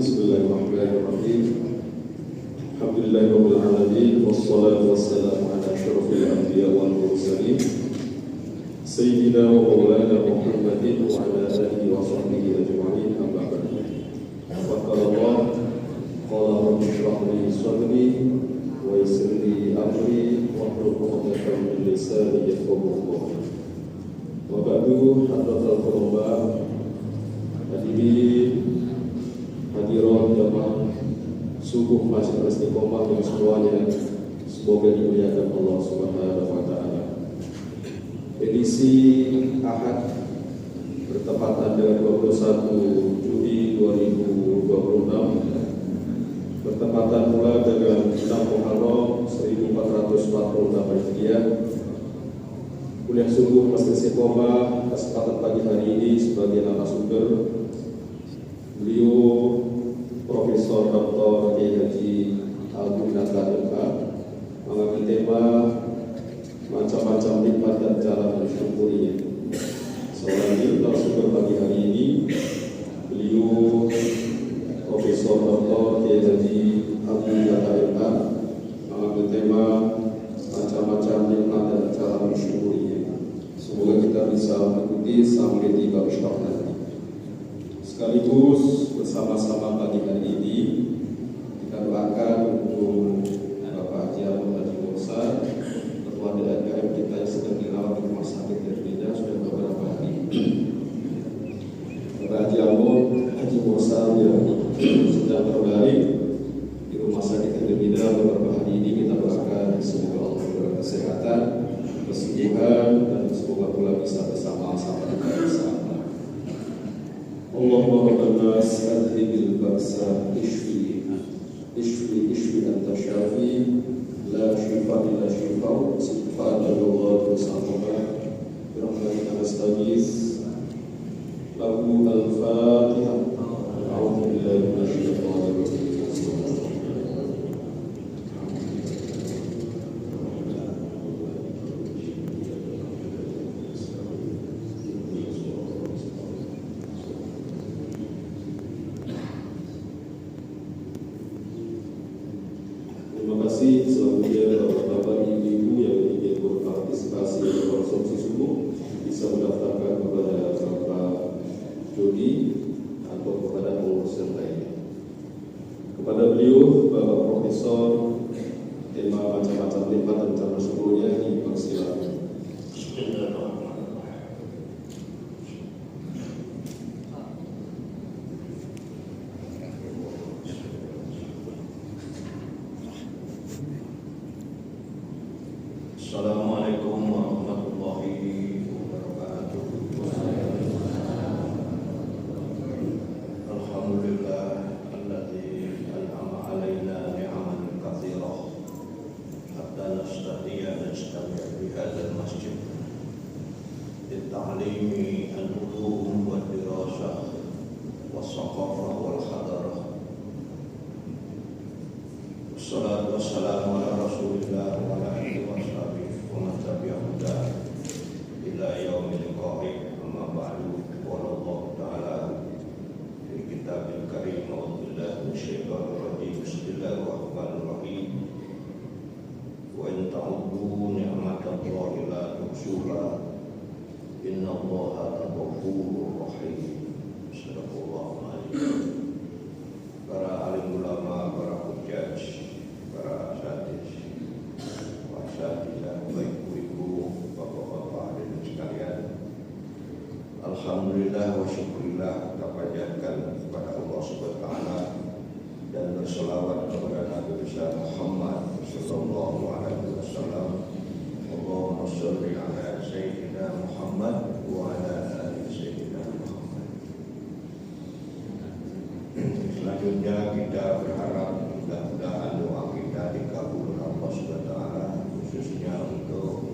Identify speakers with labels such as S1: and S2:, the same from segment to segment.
S1: Bismillahirrahmanirrahim. Alhamdulillahirabbil alamin wassalatu wassalamu ala asyrofil anbiya wal mursalin sayyidina wa maulana Muhammadin wa ala alihi wa sahbihi ajma'in. Amma ba'du. Faqala qala rabbi shrah li sadri wa yassir li amri wahlul 'uqdatam min lisani yafqahu qawli. Wa ba'du, hadratul qurba hadirin hadirat jamaah subuh Masjid Istiqomah yang semuanya semoga dimuliakan Allah Subhanahu wa taala. Edisi Ahad bertepatan dengan 21 Juli 2026, bertepatan pula dengan 6 Muharram 1446 Hijriah. Kuliah subuh Masjid Istiqomah kesempatan pagi hari ini sebagai narasumber beliau Profesor Dr. Haji Al-Munata MA mengambil tema macam-macam nikmat dan cara mensyukurinya. Seorang narasumber pagi hari ini beliau Profesor Dr. Haji Al-Munata MA mengambil tema macam-macam nikmat dan cara mensyukurinya. Semoga kita bisa mengikuti sampai tiba isyrak nanti. Sekaligus bersama-sama pagi hari ini kita doakan untuk Bapak Haji Al-Munata Ketua DAKM kita yang sedang dirawat di rumah sakit Hermina sudah beberapa hari. Bapak Haji Al-Munata yang sedang terbaring di rumah sakit Hermina beberapa hari ini, kita doakan semoga Allah memberikan kesehatan, kesembuhan, dan semoga pula bisa bersama-sama kita bersama. Allahumma rabbana adhibil ba'sa ishfi anta syafi la shifa illa shifa'u subhanaka wa ta'ala birahmatika nastaghith. Lahu al-Fatihah. A'udzu billahi minasyaitonir rajim. Selanjutnya Bapak-Bapak, Ibu-Ibu yang ingin berpartisipasi dalam konsumsi subuh bisa mendaftarkan kepada Bapak Jody atau kepada pengurus yang lainnya. Kepada beliau, Bapak Profesor, tema macam-macam nikmat dan cara syukurnya dipersilakan.
S2: Assalamualaikum warahmatullahi wabarakatuh. Alhamdulillah alladzi an'ama 'alaina ni'aman katsirah hatta nastati'a najtami' fi hadzal masjid litta'limi al-ulum wad dirasah was-saqafah wal hadarah. Wassalatu wassalamu ala Rasulillah wa ala alihi wa sahbihi wa man tabi'ahu ila yaumil liqa'i. Amma ba'du. Qala Allah ta'ala fi kitabil karim wa billahi minasyaitonir rajim. Bismillahirrahmanirrahim. Wa in ta'uddu ni'matallahi la tuhsuha innallaha ghafurur rahim. Sadaqallahul azim. Para alim ulama, para hujjaj, para asatidz, baik ibu-ibu, bapak-bapak, hadirin sekalian. Alhamdulillah wa syukurillah, kita panjatkan kepada Allah Subhanahu wa taala dan berselawat kepada Nabi besar Muhammad sallallahu alaihi wasallam. Allahumma shalli ala sayyidina Muhammad wa ala ali sayyidina Muhammad. Selanjutnya kita berharap mudah-mudahan doa kita dikabul Allah Subhanahu wa taala, khususnya untuk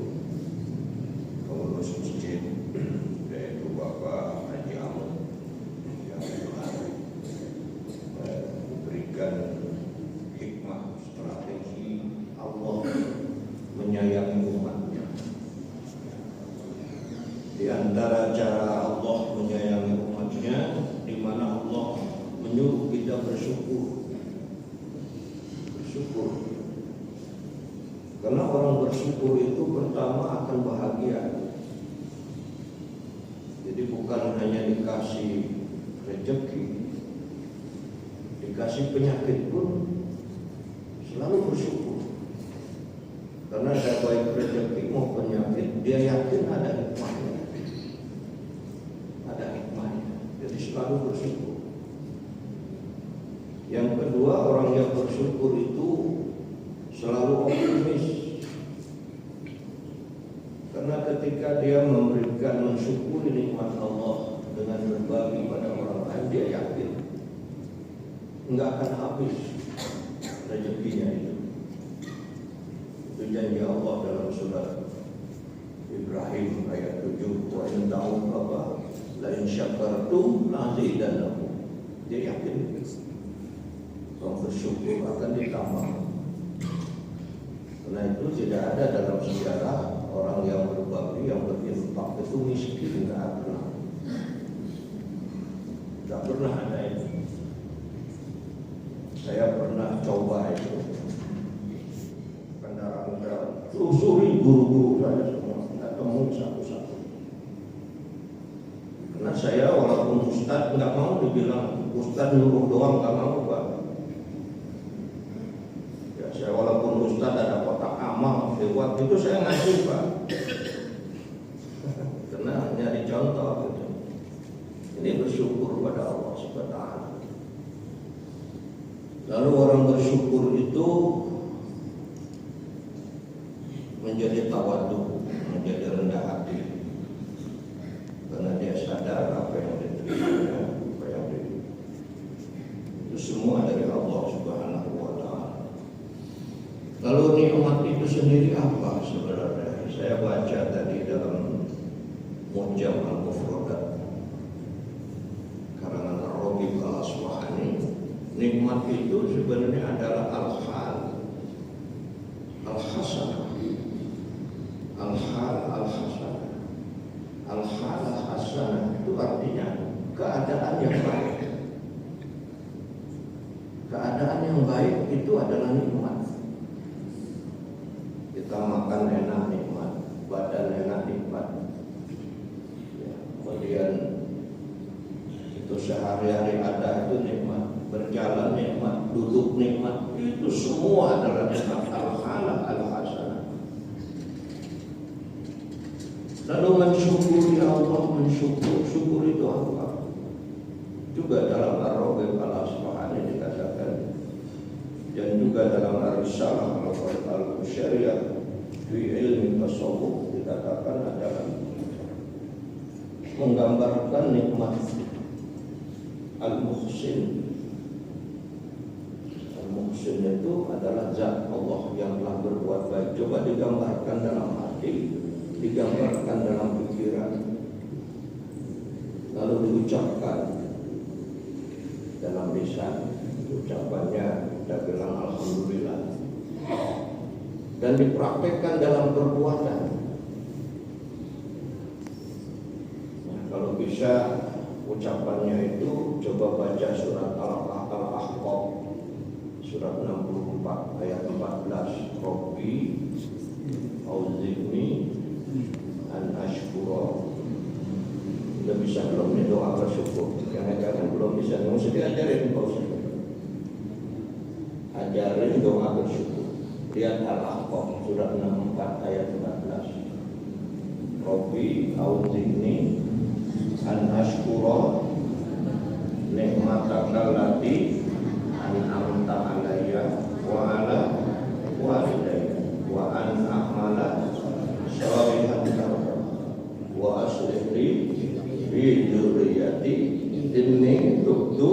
S2: pengurus masjid yaitu Bapak Haji Amun yang memberikan hikmah strategi Allah menyayangi umatnya. Di antara cara Allah menyayangi umatnya, di mana Allah menyuruh kita bersyukur. Bersyukur. Karena orang bersyukur itu pertama akan bahagia. Jadi bukan hanya dikasih rezeki, dikasih penyakit pun selalu bersyukur. Karena ada baik rezeki mau penyakit, dia yakin ada hikmahnya. Ada hikmahnya. Jadi selalu bersyukur. Yang kedua, orang yang bersyukur itu selalu optimis. Karena ketika dia memberikan mensyukuri nikmat Allah dengan berbagi pada orang lain, dia yakin enggak akan habis rezekinya itu. Itu janji Allah dalam surat Ibrahim ayat 7, wa in ta'uqaba la in syakartum la azidannakum. Dia yakin orang bersyukur akan ditambah. Karena itu tidak ada dalam sejarah orang yang berbagi, yang berinfak itu miskin, tidak pernah ada itu. Saya pernah coba itu kendaraan telusuri guru-guru saya semua, tidak temu satu-satu. Karena saya walaupun ustadz nggak mau dibilang ustadz nyuruh doang, nggak mau Pak. Ya saya walaupun ustadz ada kotak amal lewat itu saya ngasih Pak. Karena nyari contoh gitu. Ini bersyukur pada Allah Subhanahu wa taala. Lalu orang bersyukur itu menjadi tawadhu, menjadi rendah hati. Karena dia sadar apa yang diterima, apa yang itu semua dari Allah Subhanahu wa taala. Lalu nikmat itu sendiri apa sebenarnya? Saya baca tadi dalam Mu'jam Al-Mufradat karangan Ar-Raghib Al-Asfahani. Nikmat itu sebenarnya adalah al-hal, al-hasanah, al-hal, al-hasanah. Al-hal, al-hasanah itu artinya keadaan yang baik. Keadaan yang baik itu adalah nikmat. Kita makan enak nikmat, badan enak nikmat. Ya, kemudian itu sehari-hari ada itu nikmat. Berjalan nikmat, duduk nikmat, itu semua adalah nikmat al-halal al-hasanah. Lalu mensyukuri Allah, syukur itu apa? Juga dalam Ar-Raghib Al-Asfahani dikatakan, dan juga dalam Ar-Risalah Al-Syariah fi ilmi tasawuf dikatakan adalah menggambarkan nikmat al-muhsin. Al-muhsin itu adalah zat Allah yang telah berbuat baik. Coba digambarkan dalam hati, digambarkan dalam pikiran, lalu diucapkan dalam lisan. Ucapannya kita bilang alhamdulillah, dan dipraktekkan dalam perbuatan. Nah, kalau bisa ucapannya itu coba baca surat Al-Ahqaf surat 64 ayat 14. Rabbi auzi'ni an ashkura. Udah bisa belum nih doa bersyukur? Jangan-jangan belum bisa, mesti diajarin Pak Ustaz. Ajarin doa bersyukur. Lihat Al-Ahqaf surat 64 ayat 14. Rabbi auzi'ni an ashkura nikmataka allati an'amta alayya wa ala walidayya wa an a'mala shalihan wa aslih li fi dzurriyyati inni tubtu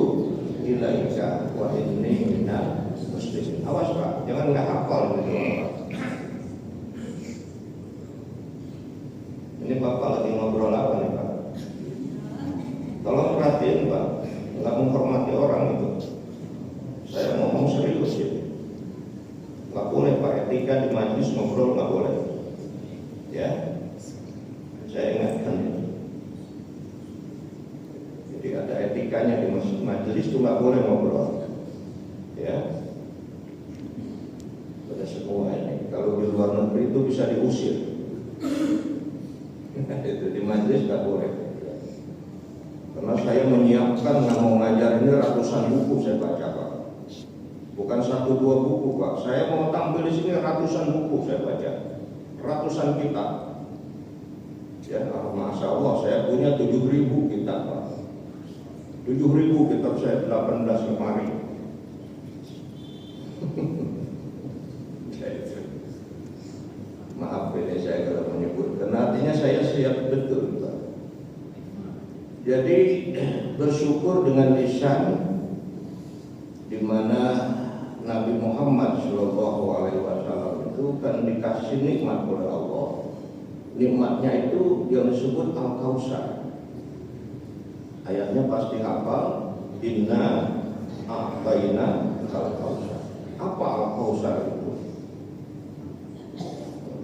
S2: ilaika wa inni minal muslimin. Awas Pak, jangan nggak hafal gitu. Ini Bapak lagi ngobrol apa nih Pak? Tolong perhatiin Pak, nggak menghormati orang itu. Saya ngomong serius ya. Nggak boleh Pak, etika di majelis ngobrol nggak boleh. Ya, saya ingatkan. Jadi ada etikanya di majelis itu nggak boleh ngobrol. Ada semua ini. Kalau di luar negeri itu bisa diusir. Itu di majelis nggak boleh. Karena saya menyiapkan nggak mau ngajar ini ratusan buku saya baca Pak. Bukan 1-2 buku Pak. Saya mau tampil di sini ratusan buku saya baca, ratusan kitab. Ya, masya Allah saya punya 7.000 kitab Pak. 7.000 kitab saya 18 lemari. Maaf ini saya kalau menyebut, karena artinya saya siap betul Pak. Jadi bersyukur dengan lisan di mana Nabi Muhammad SAW itu kan dikasih nikmat oleh Allah. Nikmatnya itu yang disebut Al-Kautsar. Ayatnya pasti hafal. Inna a'tayna Al-Kautsar. Apa Al-Kautsar itu?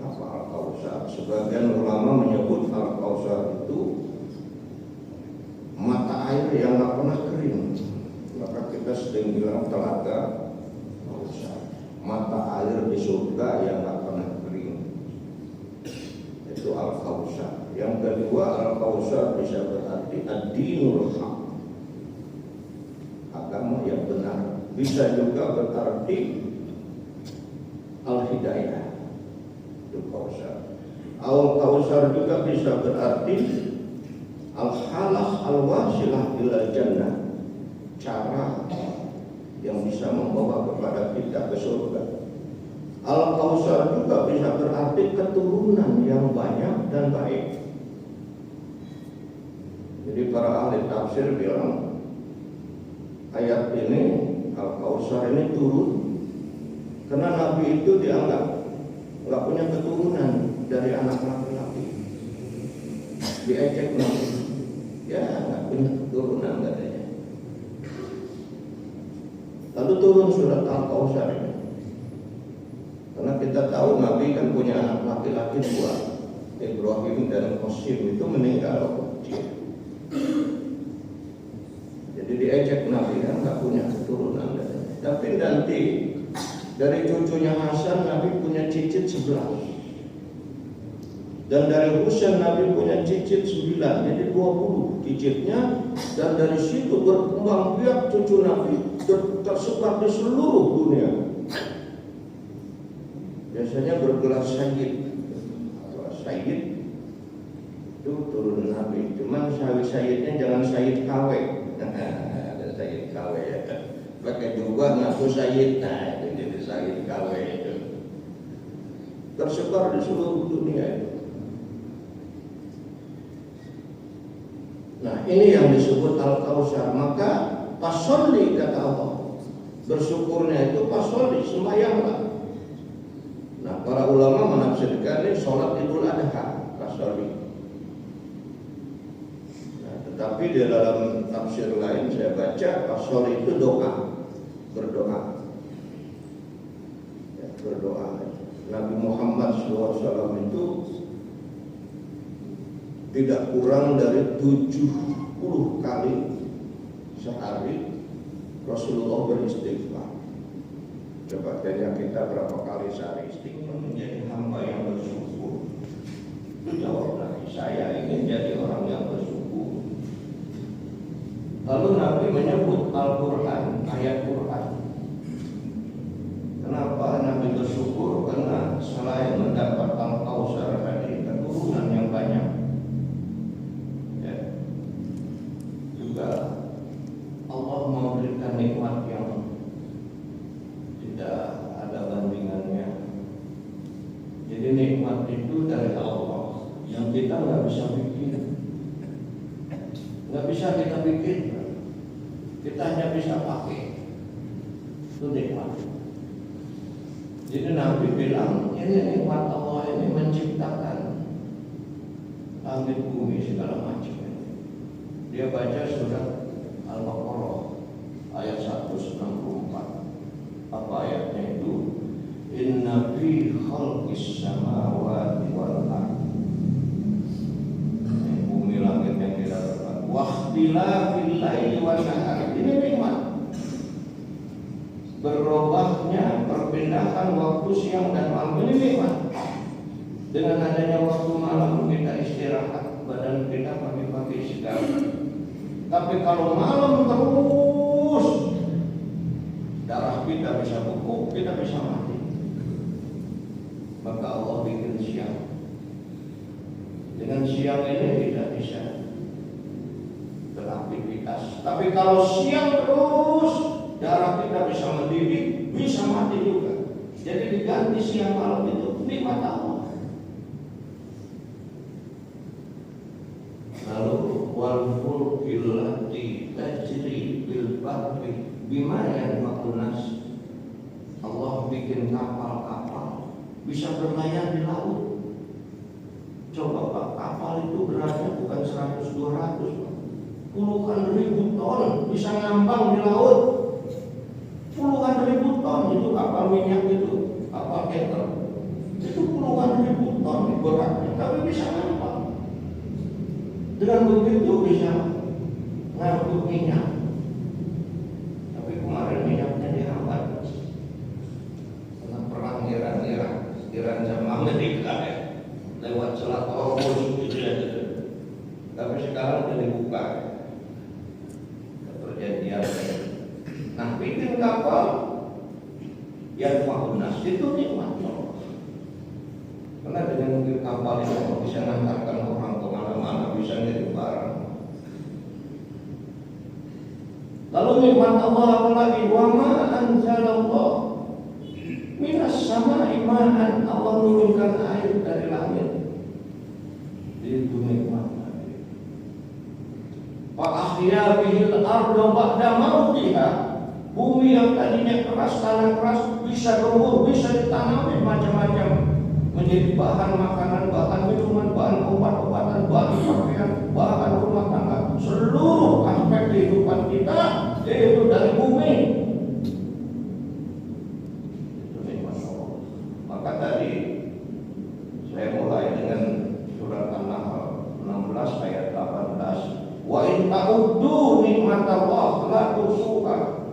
S2: Apa Al-Kautsar? Sebagian ulama menyebut Al-Kautsar itu mata air yang nggak pernah kering. Maka kita sering bilang telaga Kautsar. Mata air di surga yang nggak pernah kering. Itu Al-Kautsar. Yang kedua, Al-Kautsar bisa berarti ad-dinul haq, agama yang benar. Bisa juga berarti Al-Hidayah. Itu Kautsar. Al-Kautsar juga bisa berarti Al-Halah Al-Wasilah ila Jannah, cara yang bisa membawa kepada kita ke surga. Al-Kautsar juga bisa berarti keturunan yang banyak dan baik. Jadi para ahli tafsir bilang ayat ini Al-Kautsar ini turun karena Nabi itu dianggap nggak punya keturunan dari anak laki-laki, diejek Nabi, ya nggak punya keturunan katanya. Lalu turun surat Al-Kautsar ini, karena kita tahu Nabi kan punya anak laki-laki 2, Ibrahim dan Qasim, itu meninggal kecil. Jadi diejek Nabi kan nggak punya keturunan. Tapi nanti dari cucunya Hasan Nabi punya cicit 11. Dan dari Husain Nabi punya cicit 9. Jadi 20 cicitnya. Dan dari situ berkembang biak cucu Nabi tersebar di seluruh dunia. Biasanya bergelar sayyid. Sayyid itu turun Nabi. Cuman sayyidnya jangan sayyid KW. Ada sayyid KW ya. Pakai juga ngaku sayyid. Nah itu jadi sayyid KW itu. Tersebar di seluruh dunia itu. Nah ini yang disebut Al-Kautsar. Maka pasolli kata Allah. Bersyukurnya itu pasolli, sembahyanglah. Nah para ulama menafsirkan ini sholat Idul Adha, pasolli. Nah, tetapi di dalam tafsir lain saya baca pasolli itu doa, berdoa. Ya, berdoa. Nabi Muhammad SAW itu tidak kurang dari 70 kali sehari Rasulullah beristighfar. Coba tanya kita berapa kali sehari istighfar menjadi hamba yang bersyukur. Itu jawab Nabi, saya ingin jadi orang yang bersyukur. Lalu Nabi menyebut Al-Quran, ayat Quran. Kenapa Nabi bersyukur? Karena selain mendapat Al-Kautsar tadi, keturunan yang banyak, ya, juga Allah memberikan nikmat yang tidak ada bandingannya. Jadi nikmat itu dari Allah yang kita nggak bisa bikin, nggak bisa kita bikin, kita hanya bisa pakai. Itu nikmat. Jadi Nabi bilang ini nikmat Allah ini menciptakan langit bumi segala macam. Dia baca surat Al-Baqarah ayat 164. Apa ayatnya itu? Inna fi khalqis samawati wal ardh. Bumi langit yang kita lihat. Wahtilafil laili wan nahar. Ini nikmat. Berubahnya perpindahan
S3: perpindahan waktu siang dan malam ini nikmat. Dengan adanya waktu malam kita istirahat, badan kita pagi-pagi segar. Tapi kalau malam terus, darah kita bisa beku, kita bisa mati. Maka Allah bikin siang. Dengan siang ini tidak bisa beraktivitas. Tapi kalau siang terus, darah kita bisa mendidih, bisa mati juga. Jadi diganti siang malam itu nikmat Allah. Lalu wal fulkil lati tajri bil bahri bima yanfa'un nas. Allah bikin kapal-kapal bisa berlayar di laut. Coba Pak, kapal itu beratnya bukan 100-200, puluhan ribu ton bisa ngambang di laut. Puluhan ribu ton itu kapal minyak itu, kapal tanker. Itu puluhan ribu ton beratnya, tapi bisa ngambang. Dengan begitu bisa ngangkut minyak. Tapi kemarin minyaknya dihambat karena perang Iran sama Amerika ya, lewat Selat Hormuz gitu ya. Tapi sekarang sudah dibuka perjanjian. Nah, bikin kapal yang fahunas itu nikmat Allah. Karena dengan bikin kapal itu bisa mengantarkan orang kemana-mana, bisa ngirim barang. Lalu nikmat Allah apalagi? Wa ma anzalallah minas sama'i ma'an. Allah menurunkan air dari langit. Itu nikmat. Fa ahya bihil arda ba'da mautiha. Bumi yang tadinya keras, tanah keras bisa tumbuh, bisa ditanami macam-macam, menjadi bahan makanan, bahan minuman, bahan obat-obatan, bahan pakaian, bahan rumah tangga. Seluruh aspek kehidupan kita itu dari bumi. Itu nikmat Allah. Maka tadi saya mulai dengan surat An-Nahl 16 ayat 18. Wa in ta'uddu nikmatallah la tuhsuha.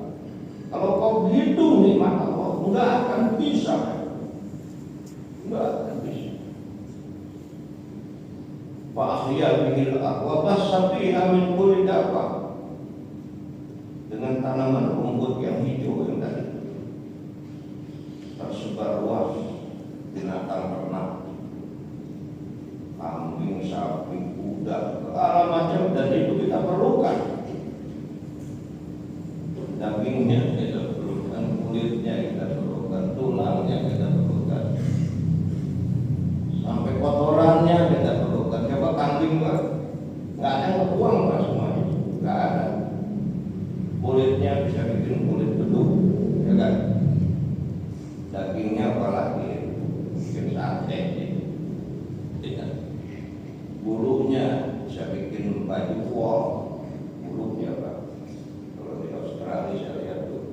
S3: Kalau kau hitung nikmat Allah, enggak akan bisa. Enggak akan bisa. Fa ahya bihil aqwa basafiha min kulli dabba. Dengan tanaman rumput yang hijau yang tadi tersebar luas binatang ternak, kambing, sapi, kuda, segala macam, dan itu kita perlukan. Dagingnya kita perlukan, kulitnya kita perlukan, tulangnya kita perlukan, sampai kotorannya kita perlukan. Coba kambing Pak, nggak ada yang buang Pak semuanya, nggak ada. Kulitnya bisa bikin kulit beduk, ya kan? Dagingnya apalagi bikin sate, ya. Bulunya bisa bikin baju wol, bulunya Pak. Kalau di Australia saya lihat tuh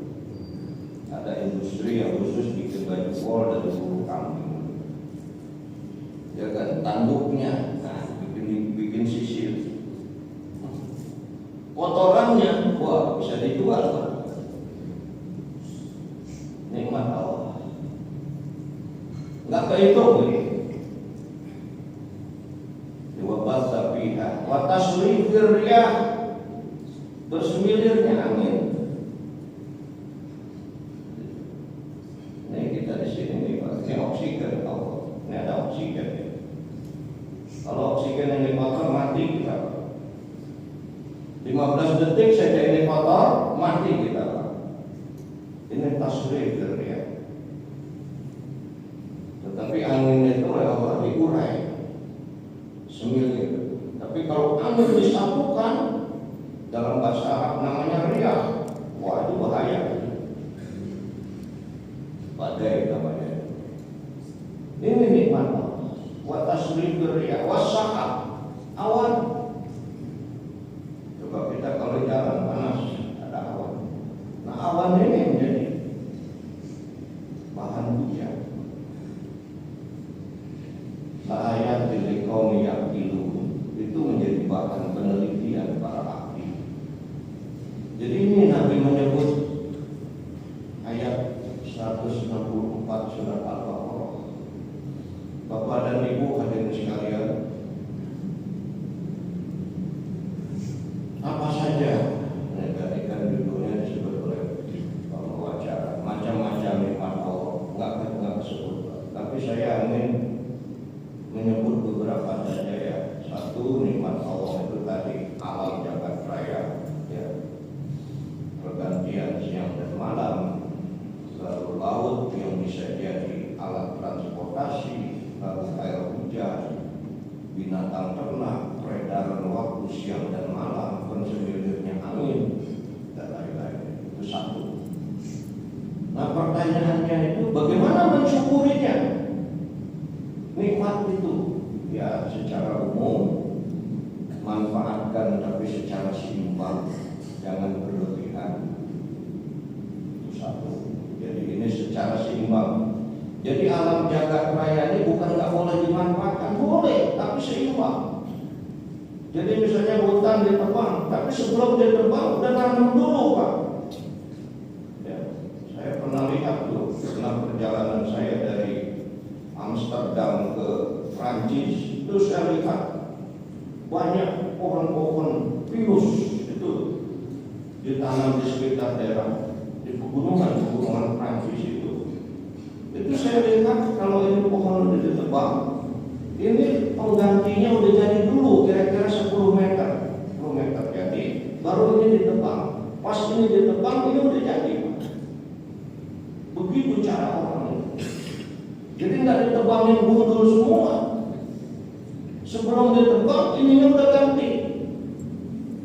S3: ada industri yang khusus bikin baju wol dari bulu kambing, ya kan? Tanduknya, nah, bikin sisir. Kotorannya, wah, bisa dijual Pak. Nikmat Allah. Enggak kehitung ini. Diwabat tabiha, watasrifir riyah, bersemilirnya angin. Ini kita di sini nih Pak, ini oksigen Allah. Ini ada oksigen. Kalau oksigen ini kotor mati kita Pak. 15 detik saja ini kotor, mati kita Pak. Ini tasrif ya. Tetapi angin itu oleh Allah diurai semilir. Tapi kalau angin disatukan, dalam bahasa Arab namanya riyah. Wah, itu bahaya. Badai namanya. Ini nikmat Allah. Wa tasrif riyah, wasahab, awan. Coba kita kalau jalan panas ada awan. Nah, awan ini menjadi bahan hujan. Ayat dari kaum yaqilu itu menjadi bahan penelitian para ahli. Jadi ini Nabi menyebut ayat 160 tapi saya ingin menyebut beberapa saja ya. Satu, nikmat Allah itu tadi alam jagat raya, ya, pergantian siang dan malam, lalu laut yang bisa jadi alat transportasi, lalu air hujan, binatang ternak, peredaran waktu siang dan malam, pensemilirnya angin, dan lain-lain. Itu satu. Nah, pertanyaannya itu bagaimana mensyukurinya? Nikmat itu ya secara umum manfaatkan, tapi secara seimbang, jangan berlebihan. Itu satu. Jadi ini secara seimbang. Jadi alam jagat raya ini bukan nggak boleh dimanfaatkan, boleh, tapi seimbang. Jadi misalnya hutan ditebang, tapi sebelum ditebang udah tanam dulu, Pak. Ya, saya pernah lihat tuh, pernah perjalanan saya dari Amsterdam ke Prancis, itu saya lihat banyak pohon-pohon pinus itu ditanam di sekitar daerah di pegunungan Prancis itu. Itu saya lihat kalau ini pohon udah ditebang, ini penggantinya udah jadi dulu kira-kira 10 meter, 10 meter jadi baru ini ditebang. Pas ini ditebang ini udah jadi. Begitu cara orang. Jadi nggak ditebangin gundul semua. Sebelum ditebang ininya udah ganti.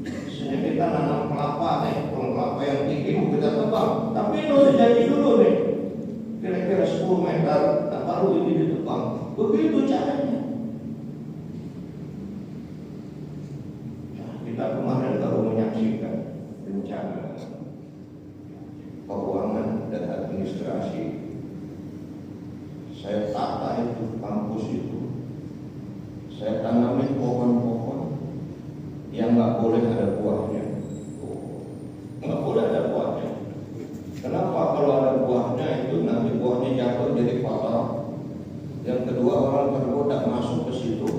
S3: Misalnya kita nanam kelapa nih, pohon kelapa yang tinggi mau kita tebang, tapi ini udah jadi dulu nih. Kira-kira 10 meter, nah baru ini ditebang. Begitu caranya. Nah, kita kemarin baru menyaksikan rencana keuangan dan administrasi. Saya tata itu kampus itu. Saya tanamin pohon-pohon yang nggak boleh ada buahnya. Nggak boleh ada buahnya. Kenapa? Kalau ada buahnya itu nanti buahnya jatuh jadi kotor. Yang kedua orang tergoda masuk ke situ.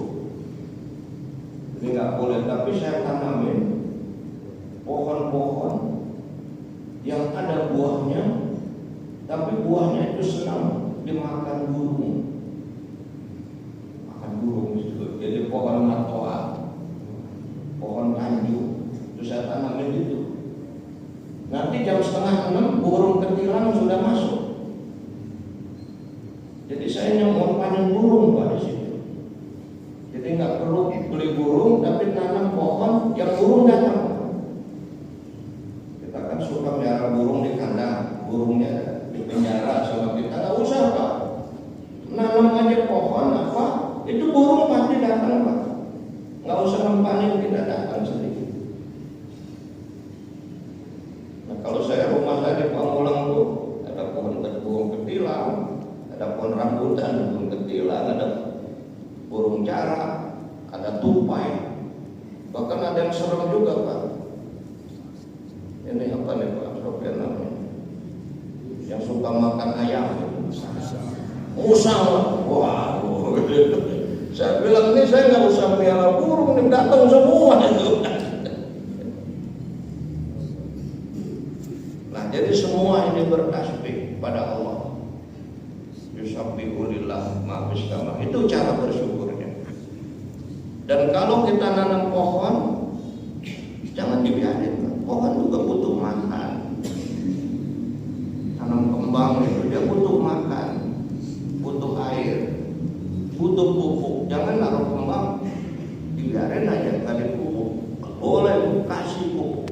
S3: Ini nggak boleh. Tapi saya tanamin pohon-pohon yang ada buahnya, tapi buahnya itu senang dimakan burung. Makan burung itu. Jadi pohon matoa, pohon tanjung, itu saya tanamin itu. Nanti jam 5:30 burung ketilang sudah masuk. Jadi saya nyemot panen burung Pak di situ. Jadi nggak perlu beli burung, tapi tanam pohon yang burung datang. Kita kan suka melihara burung di kandang, burungnya di penjara sama kita nggak usah Pak. Nanam aja pohon apa, itu burung pasti datang Pak. Nggak usah nempanin, kita datang sendiri. Nah kalau saya rumah saya di Pamulang tuh ada burung ketilang, ada pohon rambutan, burung ketilang, ada burung jarak, ada tupai, bahkan ada yang serem juga Pak. Ini apa nih Pak Sofian namanya? Yang suka makan ayam, musang. Waduh, saya bilang ini saya nggak usah melihara burung, ini datang semua itu. Nah jadi semua ini bertasbih pada Allah. Yusabbihulillah ma fis sama. Itu cara bersyukurnya. Dan kalau kita nanam pohon, jangan dibiarin. Pohon juga butuh makan. Tanam kembang itu dia butuh makan, butuh air, butuh pupuk. Jangan naruh kembang dibiarin aja nggak dipupuk. Boleh kasih pupuk,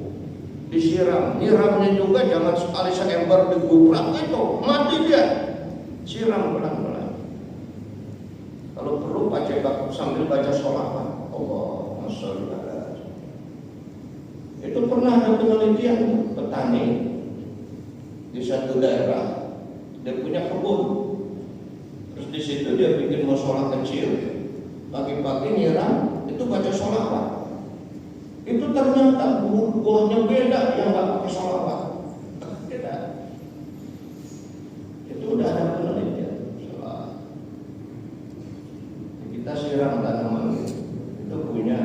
S3: disiram. Nyiramnya juga jangan sekali seember digubrak itu mati dia. Siram pelan-pelan. Kalau perlu baca sambil baca sholawat. Allahumma sholli ala. Itu pernah ada penelitian petani di satu daerah, dia punya kebun, terus di situ dia bikin musola kecil, pagi-pagi nyiram, itu baca sholawat. Itu ternyata buahnya beda yang nggak pakai sholawat. Beda. Itu udah ada penelitian. Kita siram tanaman itu punya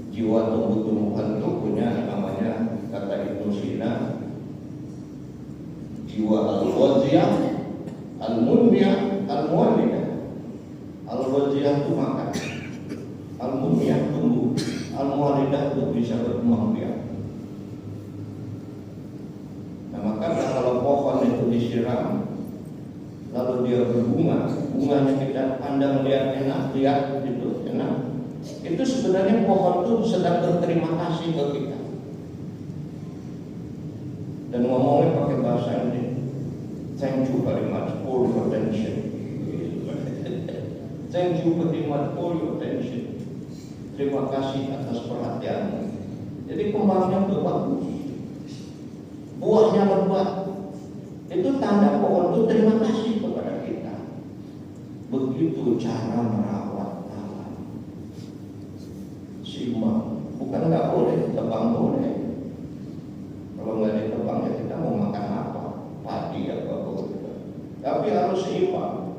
S3: jiwa tumbuh-tumbuhan, itu punya namanya kata Ibnu Sina, jiwa al-ghaziyah, al-munmiyah, al-mu'allidah. Al-wajiyah itu makan, al-mumiyah tumbuh, al-mu'allidah itu bisa berkembang biak. Nah maka kalau pohon itu disiram, lalu dia berbunga, bunganya kita pandang lihat enak, lihat itu enak, itu sebenarnya pohon itu sedang berterima kasih ke kita. Dan ngomongnya pakai bahasa Inggris, thank you very much for your attention. Thank you very much for your attention. Terima kasih atas perhatianmu. Jadi kembangnya itu bagus, buahnya lebat. Itu tanda pohon itu terima kasih kepada kita. Begitu cara merawat alam. Simak, bukan nggak boleh tebang, boleh. Kalau nggak ditebang ya kita mau makan apa? Padi apa boleh. Tapi harus seimbang.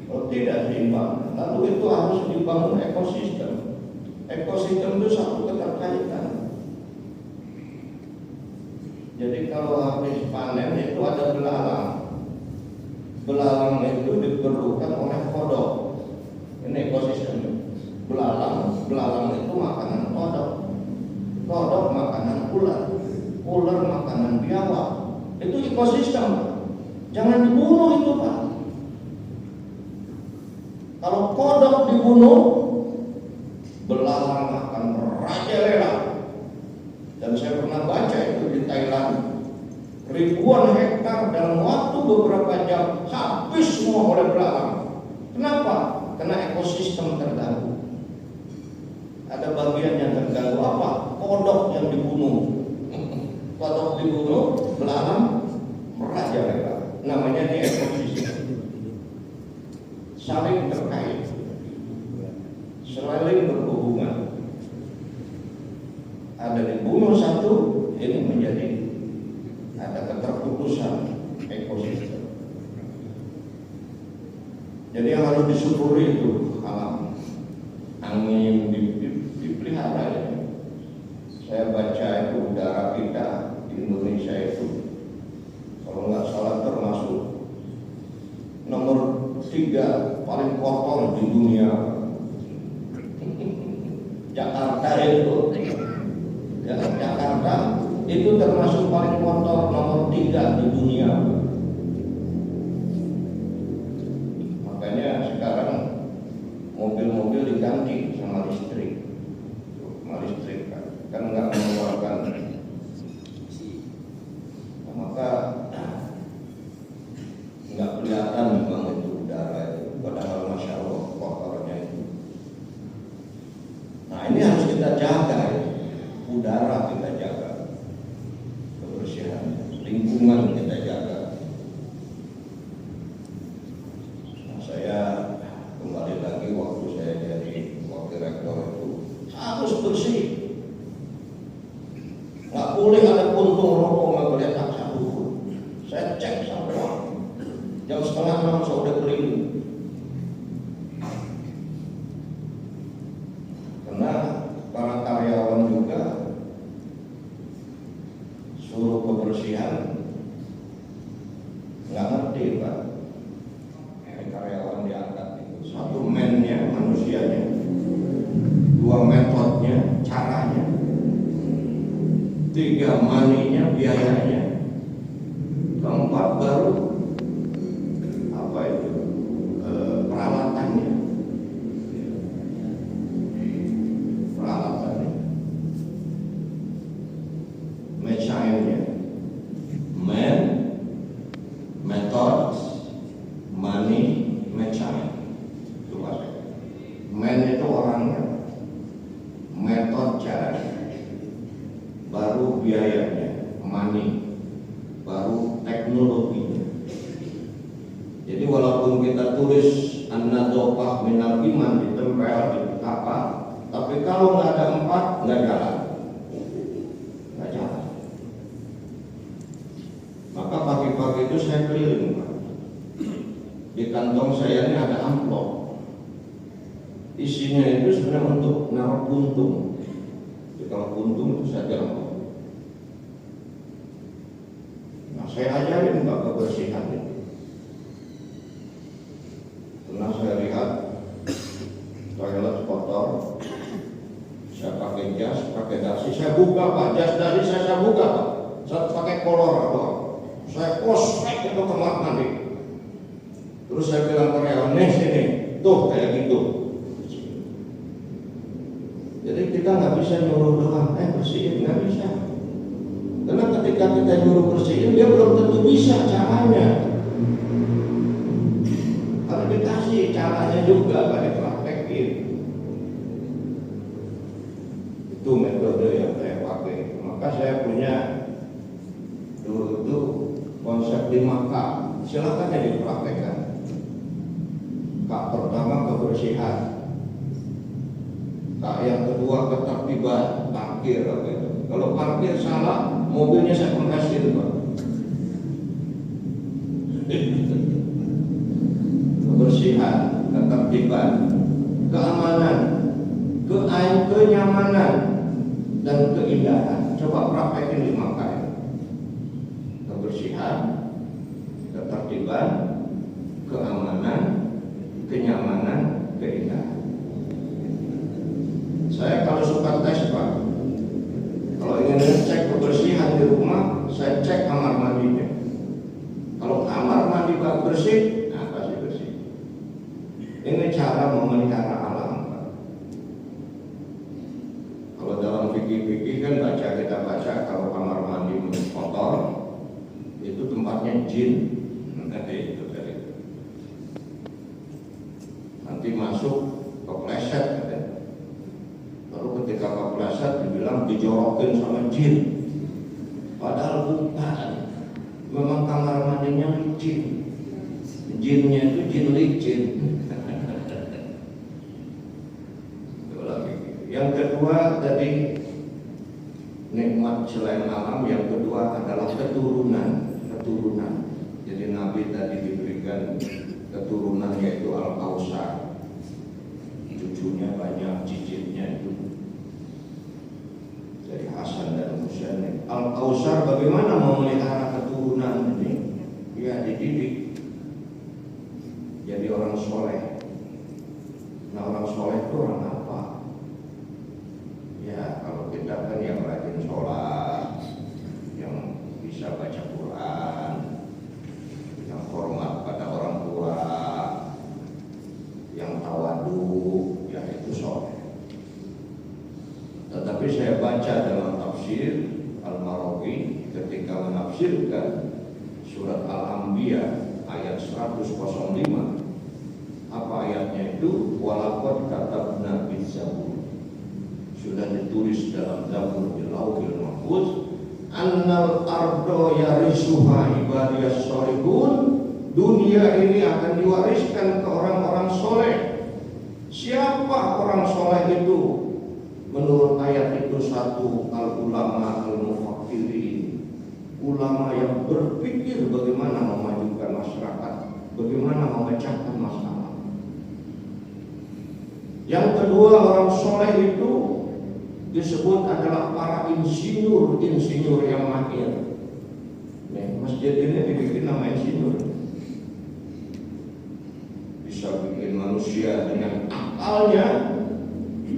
S3: Kalau tidak seimbang, lalu itu harus dibangun ekosistem. Ekosistem itu satu keterkaitan. Jadi kalau habis panen itu ada belalang. Belalang itu diperlukan oleh kodok. Ini ekosistem. Belalang itu makanan kodok. Kodok makanan ular. Ular makanan biawak. Itu ekosistem. Jangan dibunuh itu, Pak. Kalau kodok dibunuh, belalang akan merajalela. Dan saya pernah baca itu di Thailand, ribuan hektar dalam waktu beberapa jam habis semua oleh belalang. Kenapa? Karena ekosistem terganggu. Ada bagian yang terganggu apa? Kodok yang dibunuh. Kodok dibunuh, belalang merajalela. Namanya ini ekosistem. Saling terkait, saling berhubungan. Ada dibunuh satu, ini menjadi ada keterputusan ekosistem. Jadi yang harus disyukuri itu alam, angin dipelihara ya. Saya baca itu udara kita di Indonesia itu, kalau nggak salah termasuk nomor 3 paling kotor di dunia. Jakarta itu, Jakarta itu termasuk paling kotor nomor 3 di dunia. Makanya sekarang mobil-mobil diganti sama listrik, kan nggak mengeluarkan. Nah, maka nggak kelihatan memang itu udara itu, padahal masya Allah kotornya itu. Nah ini harus kita jaga ya. Udara kita jaga, kebersihan, lingkungan kita jaga. Nah, saya kembali lagi waktu saya jadi wakil rektor itu harus bersih. Nggak boleh ada puntung rokok, nggak boleh tak satu pun. Saya cek sampai jam 5:30 saya udah keliling. Karena para karyawan juga suruh kebersihan nggak ngerti, Pak. Karyawan diangkat itu satu mennya manusianya, 2 metodenya, caranya, 3 maninya, biayanya, 4 baru peralatannya. Mechainnya, method, money, mechain. Itu maksudnya. Man itu orangnya, metode caranya, baru biayanya, money, baru teknologinya. Jadi walaupun kita tulis an-nadhofah minal iman ditempel di kapal, tapi kalau nggak ada 4 nggak jalan. Maka pagi-pagi itu saya keliling, Pak. Di kantong saya ini ada amplop. Isinya itu sebenarnya untuk naruh puntung. Jadi kalau puntung itu saja amplop. Nah, saya ajarin Pak kebersihan itu.
S2: Pernah saya lihat toilet kotor, saya pakai jas, pakai dasi, saya buka Pak, jas dasi saya buka Pak, saya pakai kolor Pak, saya kosek itu kamar mandi. Terus saya bilang karyawan, nih sini, tuh kayak gitu. Jadi kita nggak bisa nyuruh doang, bersihin, nggak bisa. Karena ketika kita nyuruh bersihin, dia belum tentu bisa caranya. Kalau dikasih caranya juga, nggak dipraktekin. Itu metode yang saya pakai. Maka saya punya dulu itu konsep 5K. Silakan ya dipraktekkan. K pertama kebersihan. K yang kedua ketertiban, parkir gitu. Kalau parkir salah, mobilnya saya kempesin Pak. Kebersihan, ketertiban, keamanan, kenyamanan, dan keindahan. Coba praktekin 5K. Kebersihan, ketertiban, keamanan, kenyamanan, keindahan. Saya kalau suka tes Pak, kalau ingin cek kebersihan di rumah, saya cek kamar mandinya. Kalau kamar mandi Pak bersih, nah pasti bersih. Ini cara memelihara alam Pak. Kalau dalam fikih-fikih kan kita baca kalau kamar mandi kotor, itu tempatnya jin. Itu tadi. Nanti masuk kepleset. Lalu ketika kepleset dibilang dijorokin sama jin. Padahal bukan. Memang kamar mandinya licin. Jinnya itu jin licin. Yang kedua tadi nikmat selain alam, yang kedua adalah keturunan. Jadi Nabi tadi diberikan keturunan yaitu Al-Kausar. Cucunya banyak, cicitnya itu dari Hasan dan Husain. Al-Kausar bagaimana memelihara keturunan ini? Ya dididik jadi orang soleh. Nah orang soleh itu orang apa? Ya kalau kita kan yang rajin sholat, yang bisa baca Quran, yang hormat pada orang tua, yang tawadu, ya itu soleh. Tetapi saya baca dalam tafsir Al-Marawi ketika menafsirkan surat Al-Anbiya ayat 105, apa ayatnya itu? Walaqad katabna fil zabur, sudah ditulis dalam Zabur di Lauhil Mahfuz, annal ardo yarisuha ibadiyas sholihun, dunia ini akan diwariskan ke orang-orang soleh. Siapa orang soleh itu? Menurut ayat itu satu, al-ulama al-mufakirin, ulama yang berpikir bagaimana memajukan masyarakat, bagaimana memecahkan masalah. Yang kedua, orang soleh itu disebut adalah para insinyur yang mahir. Masjid ini dibikin nama insinyur. Bisa bikin manusia dengan akalnya.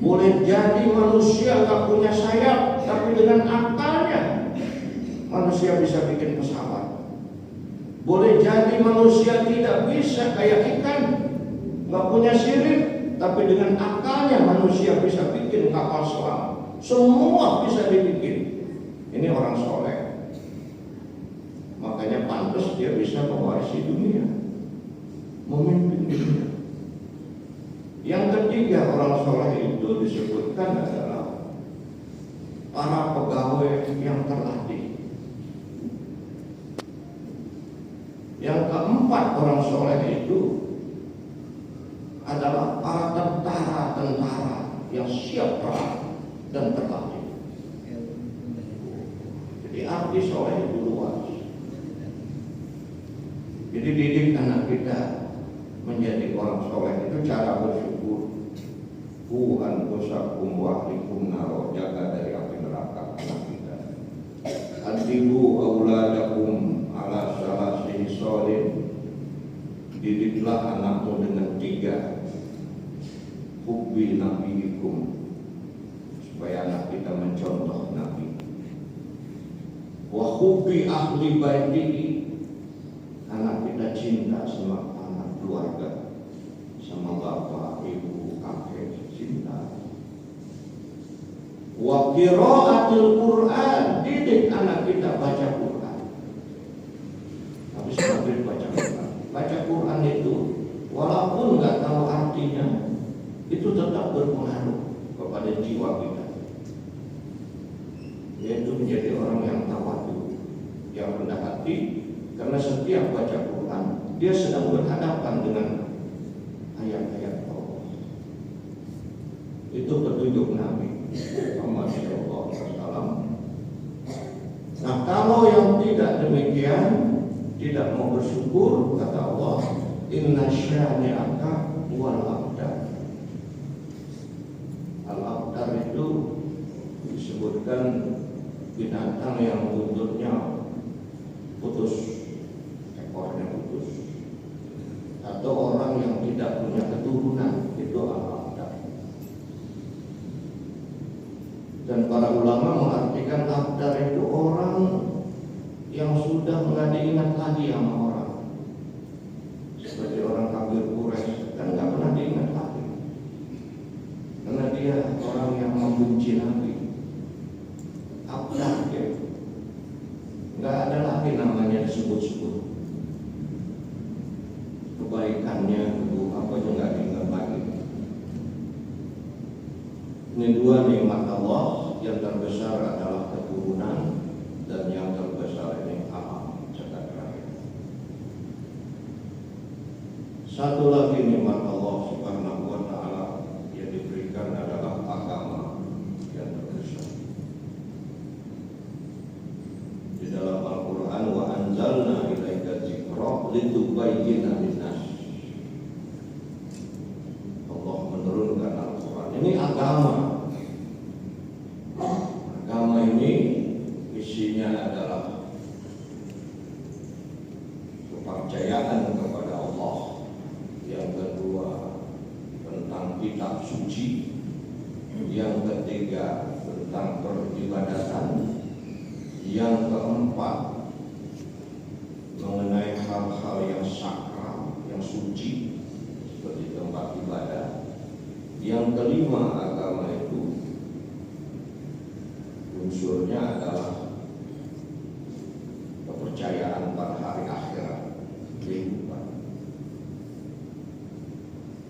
S2: Boleh jadi manusia gak punya sayap, tapi dengan akalnya manusia bisa bikin pesawat. Boleh jadi manusia tidak bisa kayak ikan, gak punya sirip, tapi dengan akalnya manusia bisa bikin kapal selam. Semua bisa dibikin. Ini orang soleh. Makanya pantas dia bisa mewarisi dunia, memimpin dunia. Yang ketiga, orang soleh itu disebutkan adalah para pegawai yang terlatih. Yang keempat, orang soleh itu adalah para tentara yang siap perang dan terlatih. Jadi arti soleh itu luas. Jadi didik anak kita menjadi orang soleh itu cara bersyukur. Ku anfusakum wa ahlikum naro, jaga dari api neraka anak kita. Adibu auladakum ala salasihi sholin, didiklah anakmu dengan
S3: hubbi nabiyikum, supaya anak kita mencontoh Nabi. Wa hubbi ahli baitihi, anak kita cinta sama anak keluarga, sama bapak, ibu, kakek, cinta. Wa qiraatul Qur'an, didik anak kita baca Quran. Habis maghrib baca Quran. Baca Quran itu walaupun nggak tahu artinya, itu tetap berpengaruh kepada jiwa kita. Yaitu menjadi orang yang tawadu, yang rendah hati, karena setiap baca Quran dia sedang berhadapan dengan ayat-ayat Allah. Itu petunjuk Nabi Muhammad SAW. Nah, kalau yang tidak demikian, tidak mau bersyukur, kata Allah, inna syani'aka wal abdar. Al-abdar itu disebutkan binatang yang buntutnya putus, ekornya putus, atau orang yang tidak punya keturunan, itu al-abdar. Dan para ulama mengartikan abdar itu orang yang sudah nggak diingat lagi sama orang, seperti orang kafir Quraisy, kan nggak pernah diingat lagi, karena dia orang yang membenci Nabi. Abdar dia, nggak ada lagi namanya disebut-sebut, kebaikannya itu apa aja nggak diingat lagi. Ini dua nikmat Allah, yang terbesar adalah keturunan, dan yang terbesar ini alam zakat raya. Satu lagi nikmat Allah Subhanahu wa taala yang diberikan adalah agama yang terbesar. Di dalam Al-Qur'an, wa anzalna ilaika dzikra litubayyina linnas. Allah menurunkan Al-Qur'an. Ini agama. Agama ini isinya adalah kepercayaan kepada Allah. Yang kedua tentang kitab suci. Yang ketiga tentang peribadatan. Yang keempat mengenai hal-hal yang sakral, yang suci, seperti tempat ibadah. Yang kelima, agama itu unsurnya adalah kepercayaan pada hari akhirat, kehidupan.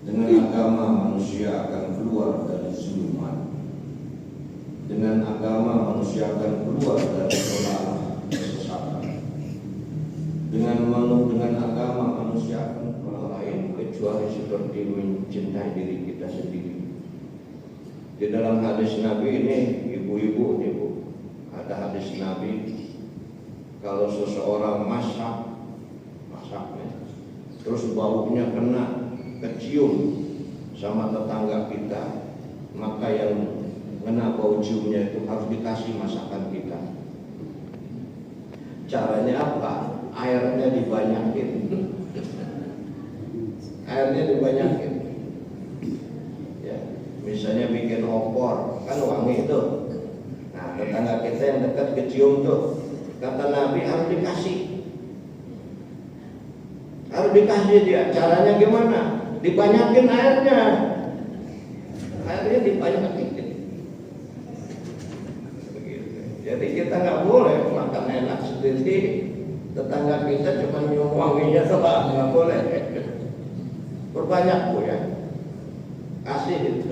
S3: Dengan agama manusia akan keluar dari zulumat. Dengan agama manusia akan keluar dari kesesatan. Dengan agama manusia akan lain kecuali seperti mencintai diri kita sendiri. Di dalam hadis Nabi ini, ibu-ibu, ada hadis Nabi, kalau seseorang masaknya, terus baunya kecium sama tetangga kita, maka yang kena bau ciumnya itu harus dikasih masakan kita. Caranya apa? Airnya dibanyakin. Airnya dibanyakin. Ya, misalnya bikin opor, kan wangi itu. Nah, tetangga kita yang dekat kecium tuh, kata Nabi harus dikasih. Harus dikasih dia. Caranya gimana? Dibanyakin airnya. Airnya dibanyakin. Jadi kita nggak boleh makan enak sendiri, tetangga kita cuma nyium wanginya doang, nggak boleh. Perbanyak Bu ya, kasih itu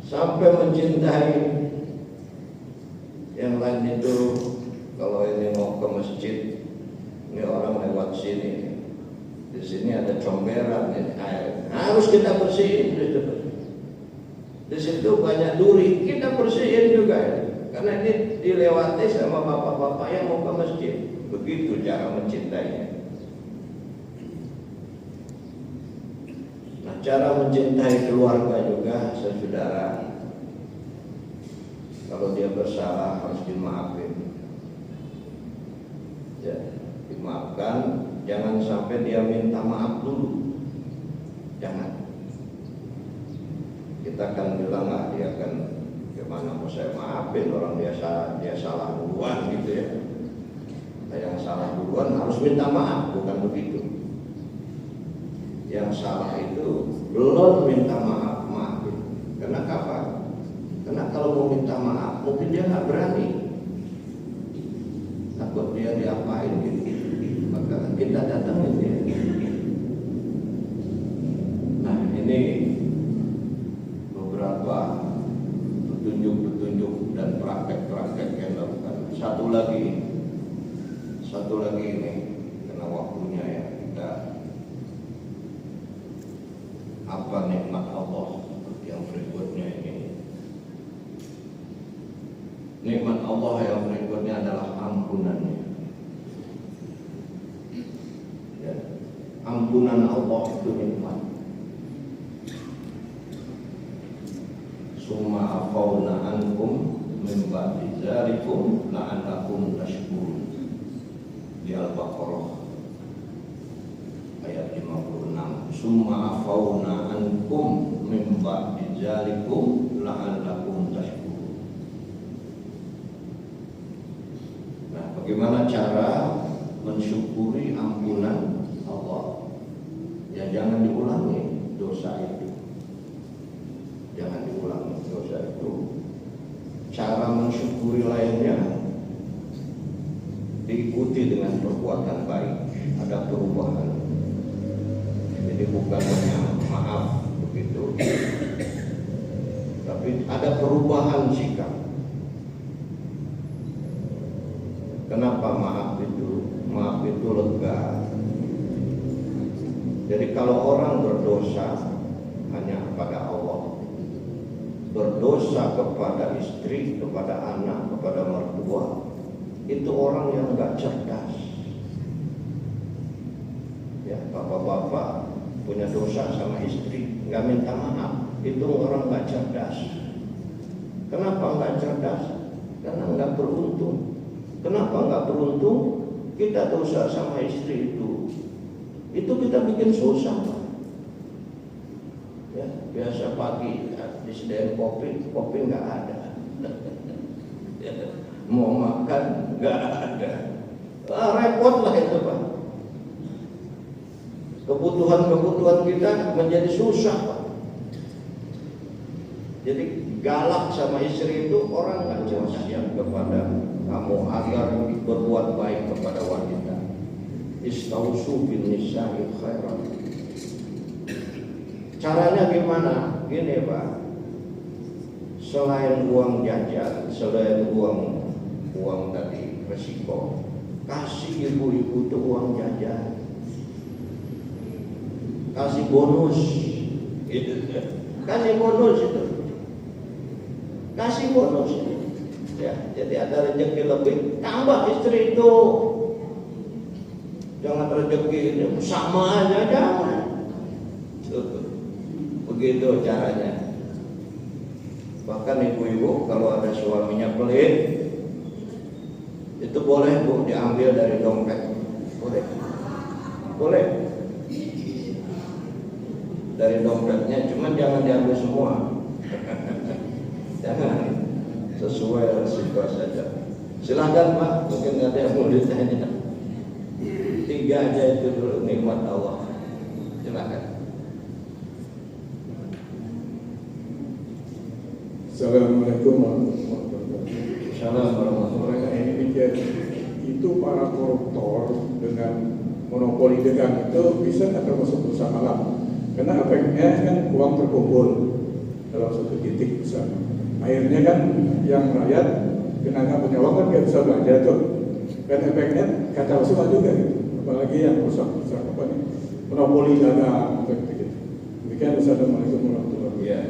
S3: sampai mencintai yang lain itu. Kalau ini mau ke masjid, ini orang lewat sini, di sini ada comberan ini air, harus kita bersihin. Di situ banyak duri, kita bersihin juga ya. Karena ini dilewati sama bapak-bapak yang mau ke masjid. Begitu cara mencintainya. Nah, cara mencintai keluarga juga, saudara. Kalau dia bersalah harus dimaafin. Ya, dimaafkan, jangan sampai dia minta maaf dulu.
S2: Jangan. Kita akan bilang dia akan gimana mau saya maafin orang dia salah duluan gitu ya. Yang salah duluan harus minta maaf, bukan begitu. Yang salah itu belum minta maaf, maafin. Karena apa? Karena kalau mau minta maaf, mungkin dia nggak berani. Takut dia diapain gitu. Maka kita datangin dia. Nah, ini beberapa petunjuk-petunjuk dan praktek-praktek yang dilakukan. Satu lagi ini, karena waktunya ya, kita apa nikmat Allah yang berikutnya ini. Nikmat Allah yang berikutnya adalah ampunannya. Ya. Ampunan Allah itu nikmat. Summa afawna ankum min ba'di dzalikum la'allakum tashkurun. Di Al-Baqarah ayat 56. Summa afawna ankum min ba'di dzalikum la'allakum tashkurun. Nah, bagaimana cara mensyukuri ampunan Allah? Ya jangan diulangi dosa itu. Jangan diulangi dosa itu. Cara mensyukuri lainnya diikuti dengan perbuatan baik. Ada perubahan. Jadi bukan hanya maaf begitu, tapi ada perubahan sikap. Kenapa maaf itu? Maaf itu lega. Jadi kalau orang berdosa hanya kepada Allah, berdosa kepada istri, kepada anak, kepada mertua, itu orang yang nggak cerdas. Ya, bapak-bapak punya dosa sama istri, nggak minta maaf, itu orang nggak cerdas. Kenapa nggak cerdas? Karena nggak beruntung. Kenapa nggak beruntung? Kita dosa sama istri itu kita bikin susah. Ya, biasa pagi disediain kopi nggak ada. Mau makan nggak ada. Repot lah itu Pak. Kebutuhan kita menjadi susah Pak. Jadi galak sama istri itu orang nggak jelas yang kepada kamu agar berbuat baik kepada wanita. Istausu bin nisa'i khairan. Caranya gimana? Gini Pak. Selain uang jajan, selain uang tadi resiko, kasih ibu-ibu itu uang jajan, kasih bonus, kasih bonus itu, kasih bonus. Ya, jadi ada rezeki lebih, tambah istri itu. Jangan rezeki ini sama aja, jangan. Begitu caranya. Bahkan ibu-ibu kalau ada suaminya pelit, itu boleh Bu diambil dari dompet. Boleh dari dompetnya, cuman jangan diambil semua. Jangan, sesuai resiko saja. Silahkan Pak, mungkin ada yang mau ditanya. 3 aja itu dulu nikmat Allah. Silahkan.
S4: Assalamualaikum warahmatullahi wabarakatuh.
S2: Assalamualaikum warahmatullahi
S4: Ini mikir, itu para koruptor dengan monopoli dagang itu bisa nggak termasuk dosa malam? Karena efeknya kan uang terkumpul dalam satu titik besar. Akhirnya kan yang rakyat kenapa punya uang kan nggak bisa belanja tuh. Dan efeknya kacau semua juga gitu. Apalagi yang rusak apa nih? Monopoli dagang gitu. Demikian. Assalamualaikum warahmatullahi wabarakatuh.
S2: Ya,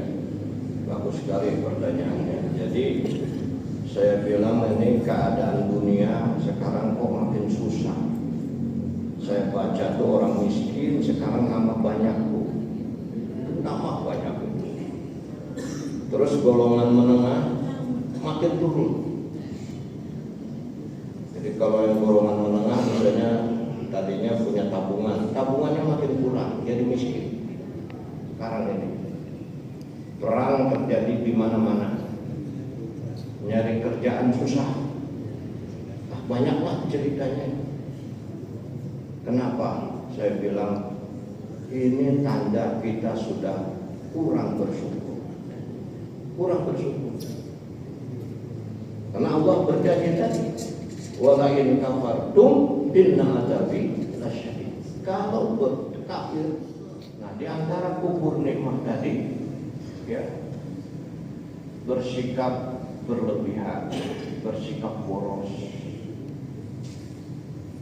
S2: bagus sekali pertanyaannya. Jadi saya bilang ini keadaan dunia sekarang kok makin susah. Saya baca tuh orang miskin sekarang nambah banyak Bu. Nambah banyak Bu. Terus golongan menengah makin turun. Jadi kalau yang golongan menengah misalnya tadinya punya tabungan, tabungannya makin kurang, jadi miskin.
S3: sekarang ini. Perang terjadi di mana-mana. Nyari kerjaan susah. Banyaklah ceritanya. Kenapa? Saya bilang ini tanda kita sudah kurang bersyukur. Kurang bersyukur. Karena Allah berjanji tadi, wala in kafartum inna adzabi lasyadid. Kalau berkafir, nah di antara kufur nikmat tadi, ya, bersikap berlebihan, bersikap boros,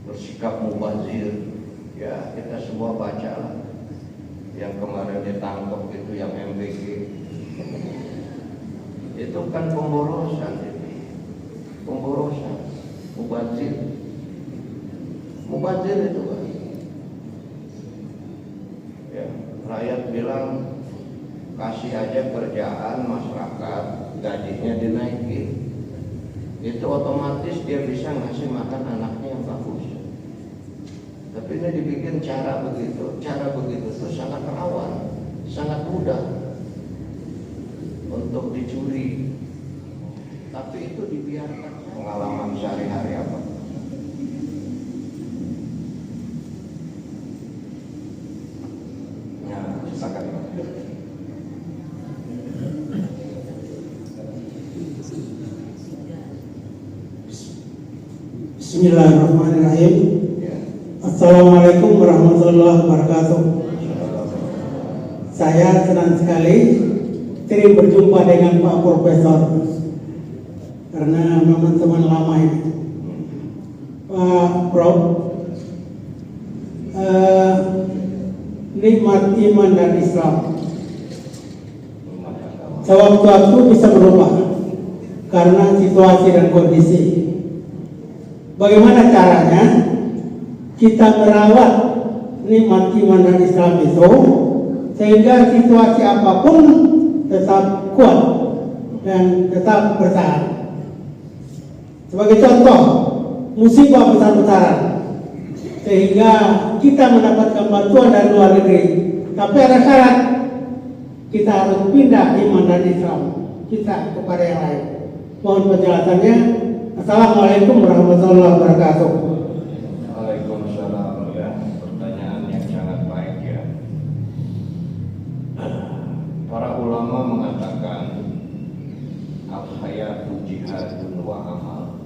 S3: bersikap mubazir, ya kita semua baca lah. Yang kemarin ditangkap itu yang MBG, itu kan pemborosan, mubazir itu kan. Ya, rakyat bilang kasih aja kerjaan masyarakat, gajinya dinaikin, itu otomatis dia bisa ngasih makan anaknya yang bagus. Tapi ini dibikin cara begitu itu sangat rawan, sangat mudah untuk dicuri. Tapi itu dibiarkan. Pengalaman sehari-hari apa? Ya, silakan.
S5: Bismillahirrahmanirrahim. Assalamualaikum warahmatullahi wabarakatuh. Saya senang sekali sering berjumpa dengan Pak Profesor karena memang teman lama ini. Pak Prof, nikmat iman dan Islam sewaktu-waktu bisa berubah karena situasi dan kondisi. Bagaimana caranya kita merawat nikmat iman dan Islam itu sehingga situasi apapun tetap kuat dan tetap bertahan. Sebagai contoh, musibah besar-besaran sehingga kita mendapatkan bantuan dari luar negeri, tapi ada syarat, kita harus pindah iman dan Islam kita kepada yang lain. Mohon penjelasannya. Assalamualaikum warahmatullahi wabarakatuh.
S3: Waalaikumsalam. Ya, pertanyaan yang sangat baik ya. Para ulama mengatakan al-hayatu jihadun wa amal.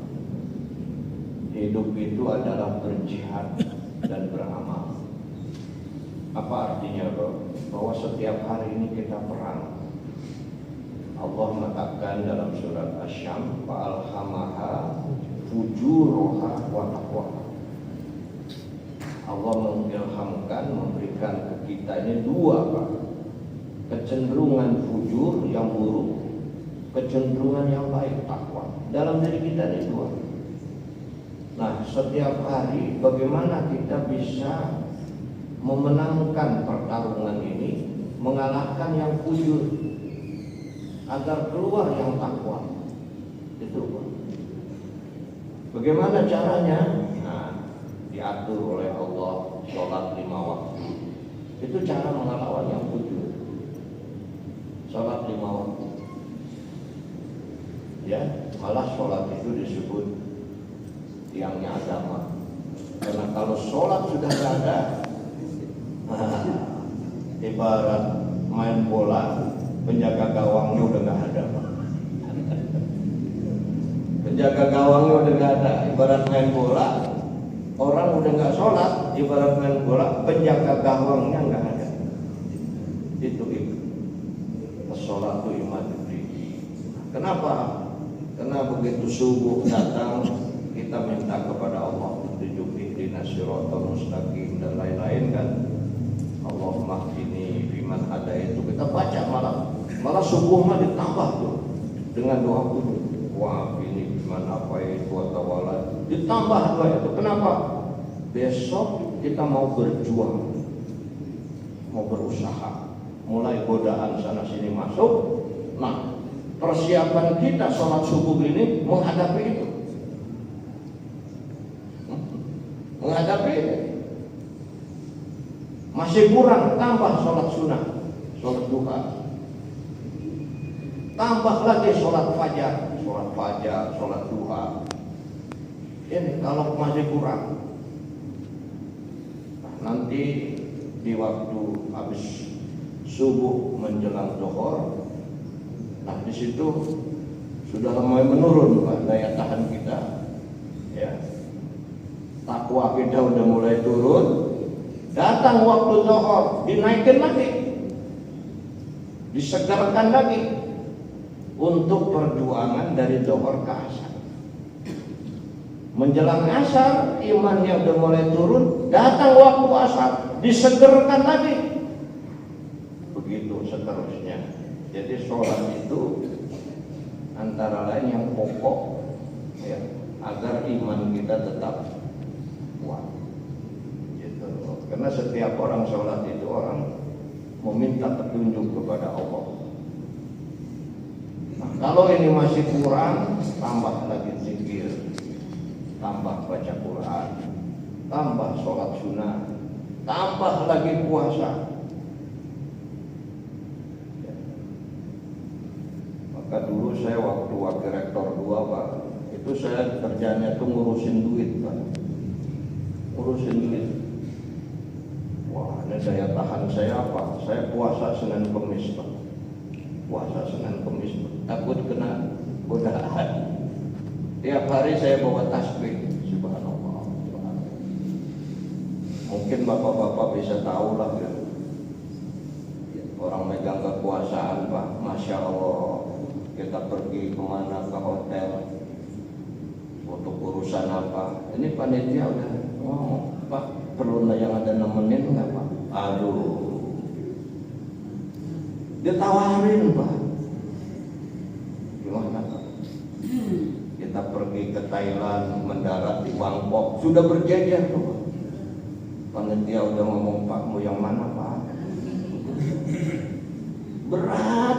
S3: Hidup itu adalah berjihad dan beramal. Apa artinya, bro? Bahwa setiap hari ini kita perang. Allah mengatakan dalam surat Asy-Syams, fa'alhamaha fujuraha wa taqwaha. Allah mengilhamkan, memberikan ke kita ini dua, Pak. Kecenderungan fujur yang buruk, kecenderungan yang baik, takwa. Dalam diri kita ini dua. Nah, setiap hari bagaimana kita bisa memenangkan pertarungan ini, mengalahkan yang fujur, agar keluar yang takwa. Itu Pak. Bagaimana caranya? Nah, diatur oleh Allah sholat 5 waktu. Itu cara melawan yang fujur. Sholat 5 waktu. Ya, malah sholat itu disebut tiangnya agama. Karena kalau sholat sudah tidak ada, ibarat main bola, penjaga gawangnya udah nggak ada, Pak. Penjaga gawangnya udah nggak ada. Ibarat main bola, orang udah nggak sholat. Ibarat main bola, penjaga gawangnya nggak ada. Itu. Sholat itu iman. Kenapa? Karena begitu subuh datang, kita minta kepada Allah tunjuk ihdinas siratal mustaqim dan lain-lain kan. Allahumma hdini fiman hadait, itu kita baca malah subuh mah ditambah tuh dengan doa kudu wa afini fiman afait wa tawalla, ditambah doa itu. Kenapa? Besok kita mau berjuang, mau berusaha, mulai godaan sana sini masuk. Nah, persiapan kita sholat subuh ini menghadapi itu, menghadapi ini. Masih kurang, tambah sholat sunnah. sholat duha. Tambah lagi sholat fajar, sholat duha. Ini kalau masih kurang, nanti di waktu habis subuh menjelang zuhur, nah di situ sudah mulai menurun Pak, daya tahan kita, ya. Takwa kita udah mulai turun. Datang waktu zuhur, dinaikkan lagi, disegarkan lagi untuk perjuangan dari zuhur ke asar. Menjelang asar, imannya udah mulai turun. Datang waktu asar, disegarkan lagi. Begitu seterusnya. Jadi sholat itu antara lain yang pokok, ya, agar iman kita tetap kuat. Gitu. Karena setiap orang sholat itu orang meminta petunjuk kepada Allah. Nah, kalau ini masih kurang, tambah lagi zikir, tambah baca Quran, tambah sholat sunnah, tambah lagi puasa. Ya. Maka dulu saya waktu wakil rektor 2 Pak, itu saya kerjanya tuh ngurusin duit Pak, ngurusin duit. Wah, ini daya tahan saya apa? Saya puasa Senin Kemis Pak, puasa Senin Kemis Pak. Takut kena godaan. Tiap hari saya bawa tasbih, subhanallah, subhanallah. Mungkin bapak-bapak bisa tahu lah ya. Orang megang kekuasaan Pak, Masya Allah. Kita pergi kemana, ke hotel, untuk urusan apa. Ini panitia udah, oh Pak, perlu yang ada nemenin nggak Pak? Aduh, ditawarin Pak. Gimana Pak? Kita pergi ke Thailand, mendarat di Bangkok, sudah berjejer tuh. Panitia udah ngomong, Pak, mau yang mana Pak? Berat.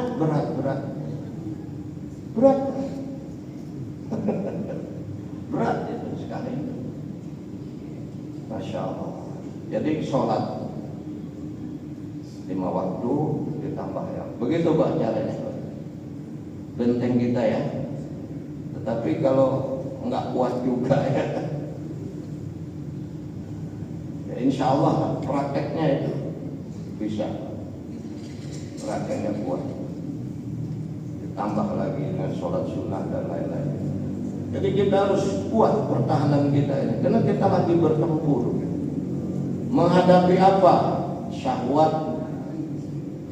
S3: Berat itu sekali. Masya Allah. Jadi sholat 5 waktu ditambah ya. Begitu Pak caranya. Benteng kita ya. Tapi kalau nggak kuat juga ya, insya Allah prakteknya itu bisa, prakteknya kuat. Ditambah lagi dengan sholat sunnah dan lain-lain. Jadi kita harus kuat pertahanan kita ini, karena kita lagi bertempur menghadapi apa? Syahwat,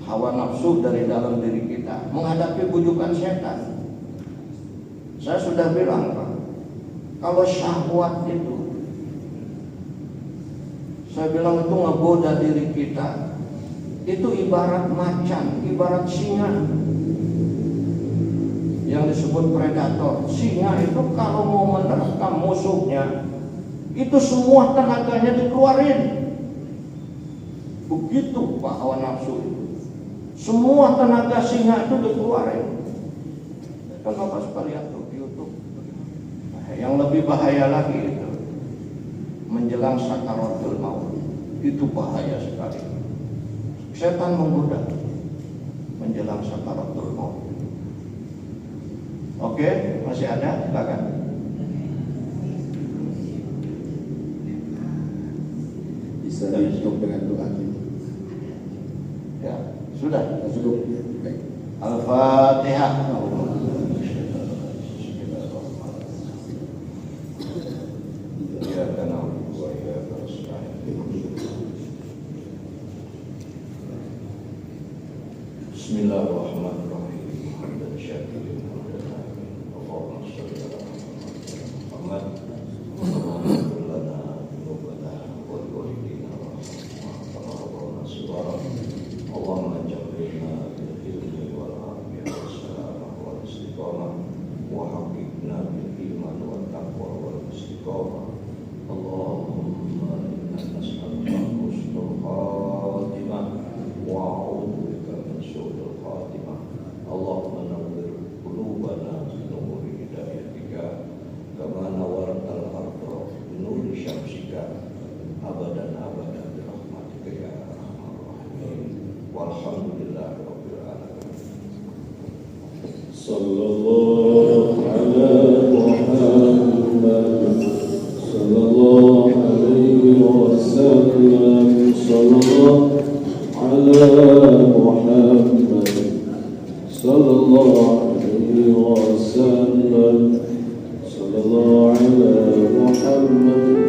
S3: hawa nafsu dari dalam diri kita, menghadapi bujukan setan. Saya sudah bilang Pak, kalau syahwat itu, saya bilang itu ngegoda diri kita, itu ibarat macan, ibarat singa yang disebut predator. Singa itu kalau mau menerkam musuhnya, itu semua tenaganya dikeluarin. Begitu Pak hawa nafsu itu, semua tenaga singa itu dikeluarin. Kan Bapak suka lihat tuh di YouTube. Yang lebih bahaya lagi itu menjelang sakaratul maut. Itu bahaya sekali. Setan menggoda menjelang sakaratul maut. Oke, masih ada? Silakan.
S1: Bisa ditutup dengan doa ini.
S3: Ya, sudah.
S1: Cukup. Baik.
S3: Al-Fatihah. Bismillahirrahmanirrahim. Hamdan syakirin, hamdan amin. Allahumma shalli ala Muhammad. Allahumma ighfir lana dhunubana wa liwalidina wa rabbana subhanahu. Allahumma ja'alna bil ilmi wal afiyah was salamah wal istiqamah wa haqqina bil iman wat taqwa wal istiqamah. Allahumma inna nas'aluka husnul khatimah wa a'udzu su'ul khatimah. Allahumma nawwir qulubana bi nuri hidayatika kama nawwartal ardha bi nuri syamsika abadan bi rahmatika ya arhamar rahimin.
S2: Walhamdulillahirabbil alamin.
S1: Sallallahu ala Muhammad sallallahu alaihi wasallam. Sallallahu ala Muhammad sallallahu alaihi wasallam. Sallallahu ala Muhammad.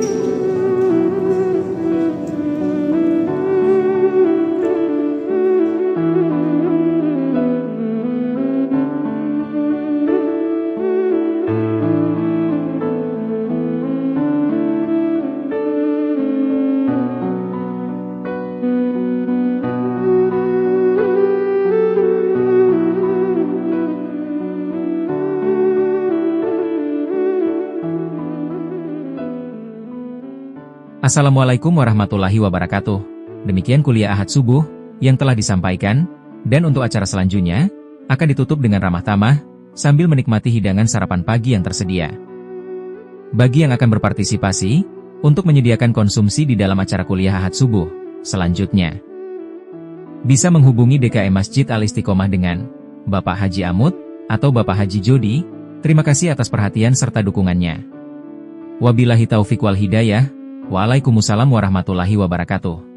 S6: Assalamualaikum warahmatullahi wabarakatuh. Demikian kuliah Ahad Subuh yang telah disampaikan, dan untuk acara selanjutnya akan ditutup dengan ramah tamah sambil menikmati hidangan sarapan pagi yang tersedia. Bagi yang akan berpartisipasi untuk menyediakan konsumsi di dalam acara kuliah Ahad Subuh selanjutnya, bisa menghubungi DKM Masjid Al-Istiqomah dengan Bapak Haji Amut atau Bapak Haji Jodi. Terima kasih atas perhatian serta dukungannya. Wabillahi taufik wal hidayah. Waalaikumsalam warahmatullahi wabarakatuh.